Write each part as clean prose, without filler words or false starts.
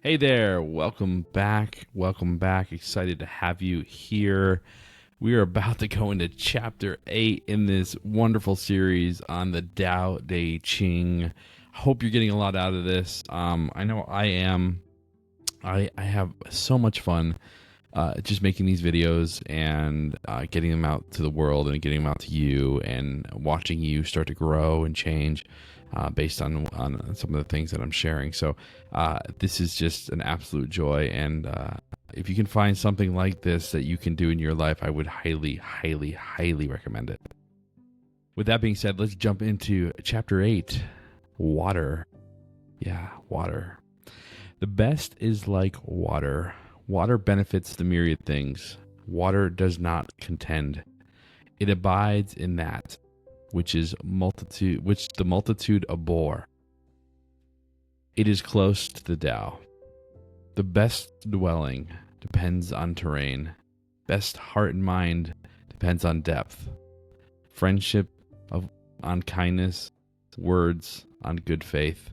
Hey there, welcome back. Welcome back. Excited to have you here. We are about to go into chapter 8 in this wonderful series on the Tao Te Ching. Hope you're getting a lot out of this. I know I am. I have so much fun just making these videos and getting them out to the world and getting them out to you and watching you start to grow and change based on some of the things that I'm sharing. So this is just an absolute joy. And if you can find something like this that you can do in your life, I would highly, highly, highly recommend it. With that being said, let's jump into chapter 8, water. Yeah, water. The best is like water. Water benefits the myriad things. Water does not contend. It abides in that which the multitude abhor. It is close to the Tao. The best dwelling depends on terrain. Best heart and mind depends on depth. Friendship on kindness. Words on good faith.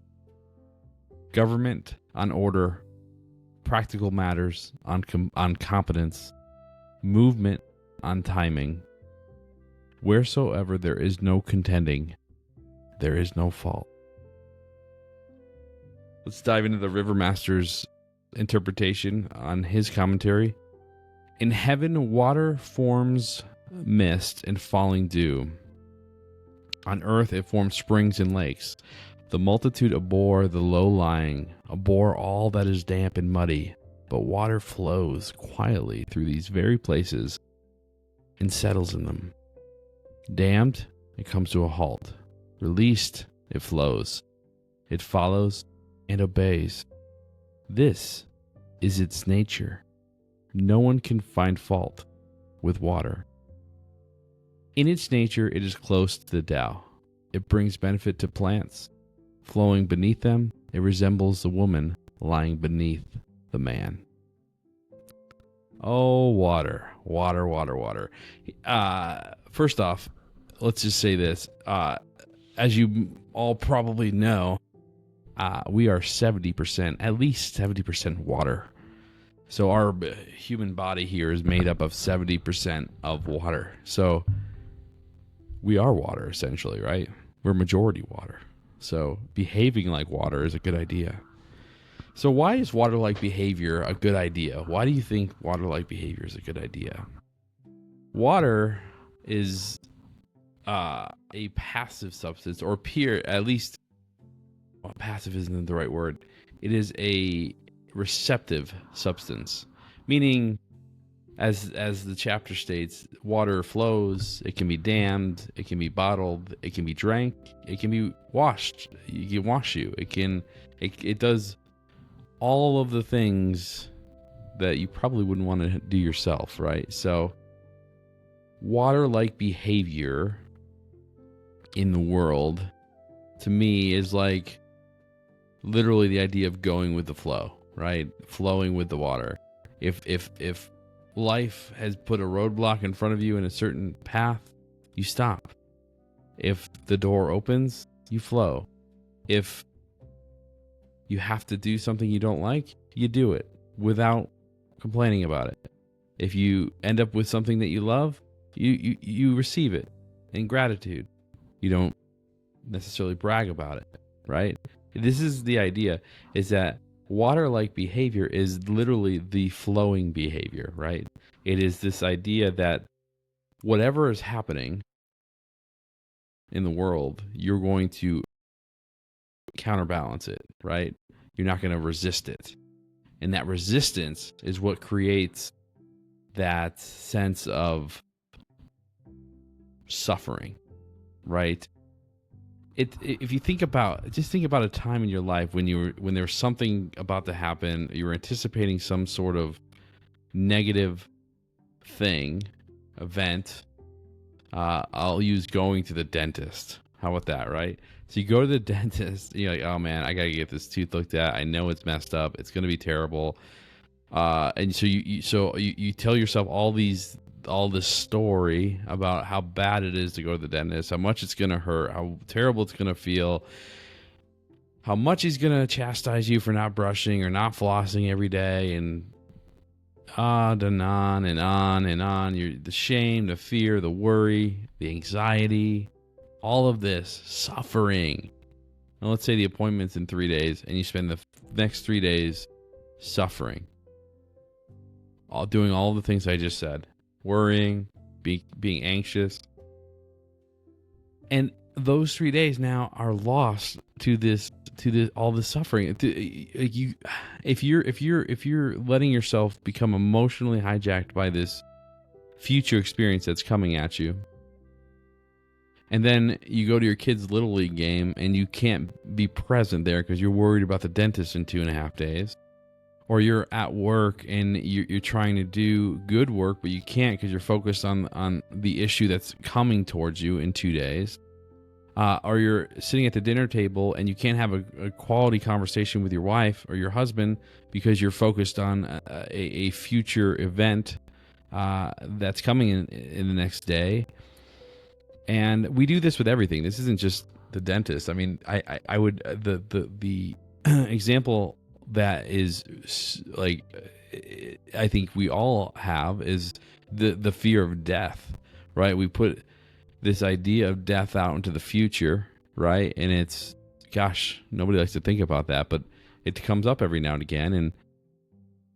Government on order. Practical matters on competence. Movement on timing. Wheresoever there is no contending, there is no fault. Let's dive into the River Master's interpretation on his commentary. In heaven, water forms mist and falling dew. On earth, it forms springs and lakes. The multitude abhor the low-lying, abhor all that is damp and muddy, but water flows quietly through these very places and settles in them. Dammed, it comes to a halt. Released, it flows. It follows and obeys. This is its nature. No one can find fault with water. In its nature, it is close to the Tao. It brings benefit to plants. Flowing beneath them, it resembles the woman lying beneath the man. Oh, water, water, water, water. First off, let's just say this. As you all probably know, we are 70%, at least 70% water. So our human body here is made up of 70% of water. So we are water, essentially, right? We're majority water. So behaving like water is a good idea. So why is water-like behavior a good idea? Why do you think water-like behavior is a good idea? Water is a passive substance, or at least, well, passive isn't the right word. It is a receptive substance, meaning, as the chapter states, water flows. It can be dammed. It can be bottled. It can be drank. It can be washed. It can wash you. It does all of the things that you probably wouldn't want to do yourself, right? So water-like behavior in the world, to me, is like literally the idea of going with the flow, right? Flowing with the water. If life has put a roadblock in front of you in a certain path, you stop. If the door opens, you flow. If you have to do something you don't like, you do it without complaining about it. If you end up with something that you love, you receive it in gratitude. You don't necessarily brag about it, right? This is the idea, is that water-like behavior is literally the flowing behavior, right? It is this idea that whatever is happening in the world, you're going to counterbalance it, right? You're not going to resist it. And that resistance is what creates that sense of suffering, right? If you think about a time in your life when there was something about to happen, you were anticipating some sort of negative event. I'll use going to the dentist. How about that, right? So you go to the dentist, you're like, oh man, I gotta get this tooth looked at. I know it's messed up. It's gonna be terrible. And so you tell yourself all this story about how bad it is to go to the dentist, how much it's gonna hurt, how terrible it's gonna feel, how much he's going to chastise you for not brushing or not flossing every day, and on and on and on and on. The shame, the fear, the worry, the anxiety, all of this suffering. Now, let's say the appointment's in 3 days, and you spend the next 3 days suffering, doing all the things I just said, worrying, being anxious, and those 3 days now are lost to this all this suffering. If you're letting yourself become emotionally hijacked by this future experience that's coming at you, and then you go to your kid's Little League game and you can't be present there because you're worried about the dentist in 2.5 days, or you're at work and you're trying to do good work but you can't because you're focused on the issue that's coming towards you in 2 days, or you're sitting at the dinner table and you can't have a quality conversation with your wife or your husband because you're focused on a future event that's coming in the next day. And we do this with everything. This isn't just the dentist. I mean, I would the example that is like I think we all have is the fear of death, right? We put this idea of death out into the future, right? And it's, gosh, nobody likes to think about that, but it comes up every now and again, and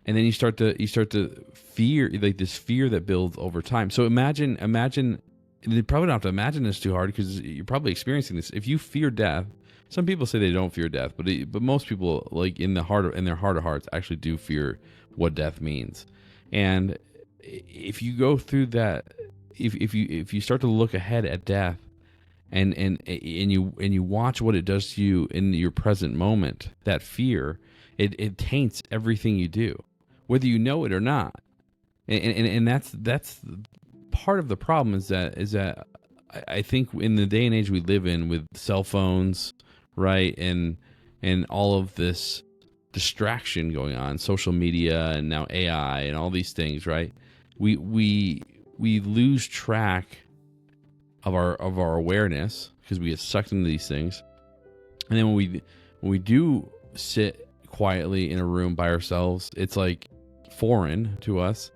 then you start to fear, like this fear that builds over time. So imagine. You probably don't have to imagine this too hard because you're probably experiencing this. If you fear death, some people say they don't fear death, but most people, like in their heart of hearts, actually do fear what death means. And if you go through that, if you start to look ahead at death, and you watch what it does to you in your present moment, that fear, it taints everything you do, whether you know it or not. And that's part of the problem is that I think in the day and age we live in with cell phones, right, and all of this distraction going on, social media and now AI and all these things, right? We lose track of our awareness because we get sucked into these things, and then when we do sit quietly in a room by ourselves, it's like foreign to us.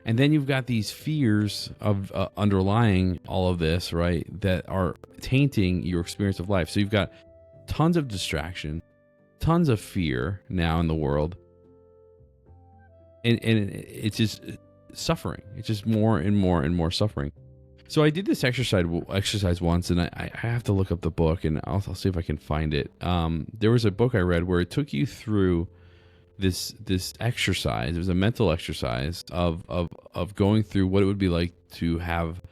And then you've got these fears of underlying all of this, right, that are tainting your experience of life. So you've got tons of distraction, tons of fear now in the world, and it's just suffering. It's just more and more and more suffering. So I did this exercise once, and I have to look up the book, and I'll see if I can find it. There was a book I read where it took you through this exercise. It was a mental exercise of going through what it would be like to have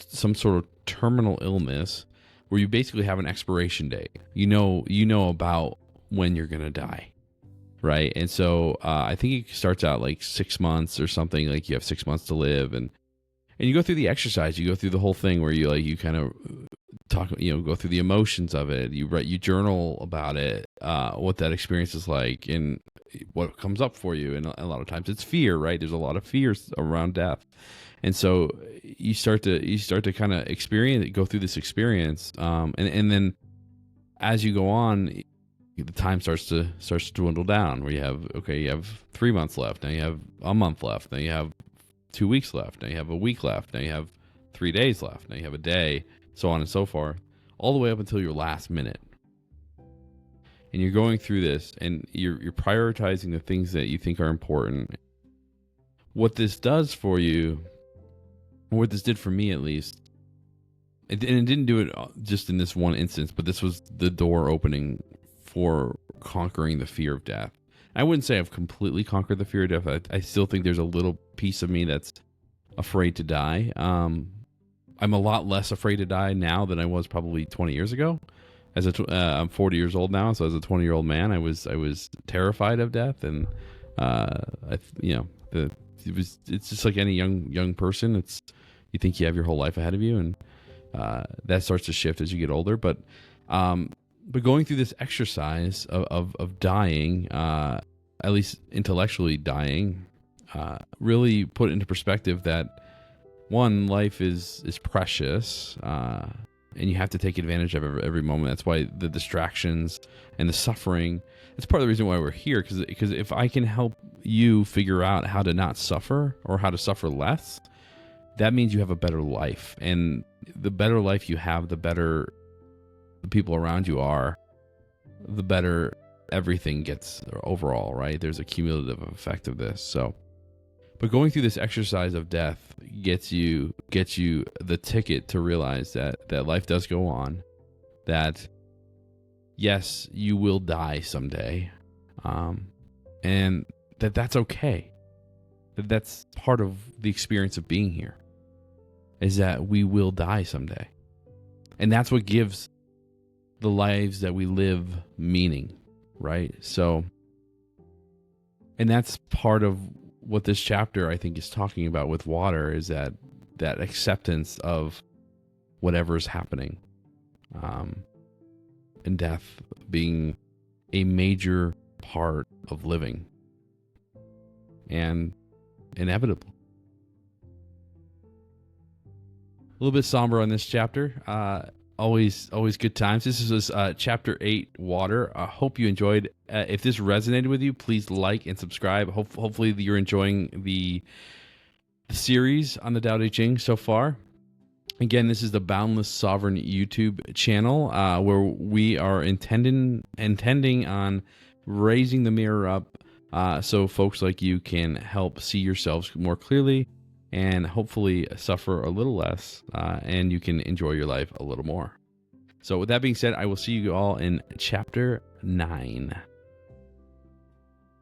some sort of terminal illness where you basically have an expiration date. You know about when you're going to die, right? And so I think it starts out like 6 months or something, like you have 6 months to live, and you go through the exercise, you go through the whole thing where you kind of talk, go through the emotions of it. You journal about it, what that experience is like, and what comes up for you. And a lot of times it's fear, right? There's a lot of fears around death, and so you start to kind of go through this experience, and then as you go on, the time starts to dwindle down. Where you have 3 months left, now you have a month left, now you have 2 weeks left, now you have a week left, now you have 3 days left, now you have a day, so on and so forth, all the way up until your last minute. And you're going through this, and you're prioritizing the things that you think are important. What this does for you, or what this did for me at least, and it didn't do it just in this one instance, but this was the door opening for conquering the fear of death. I wouldn't say I've completely conquered the fear of death. I still think there's a little piece of me that's afraid to die. I'm a lot less afraid to die now than I was probably 20 years ago. I'm 40 years old now, so as a 20-year-old man, I was terrified of death, and it's just like any young person. You think you have your whole life ahead of you, and that starts to shift as you get older. But going through this exercise of dying, at least intellectually dying, really put into perspective that one, life is precious. and you have to take advantage of every moment. That's why the distractions and the suffering, that's part of the reason why we're here, because if I can help you figure out how to not suffer or how to suffer less, that means you have a better life. And the better life you have, the better the people around you are, the better everything gets overall, right? There's a cumulative effect of this. So, but going through this exercise of death gets you the ticket to realize that life does go on, that yes, you will die someday, and that's okay. That's part of the experience of being here, is that we will die someday. And that's what gives the lives that we live meaning, right? So, and that's part of what this chapter, I think, is talking about with water, is that acceptance of whatever is happening, and death being a major part of living and inevitable. A little bit somber on this chapter. Always good times. This is chapter 8, water. I hope you enjoyed. If this resonated with you, please like and subscribe. Hopefully you're enjoying the series on the Tao Te Ching so far. Again, this is the Boundless Sovereign YouTube channel, where we are intending on raising the mirror up, so folks like you can help see yourselves more clearly and hopefully suffer a little less, and you can enjoy your life a little more. So with that being said, I will see you all in chapter 9.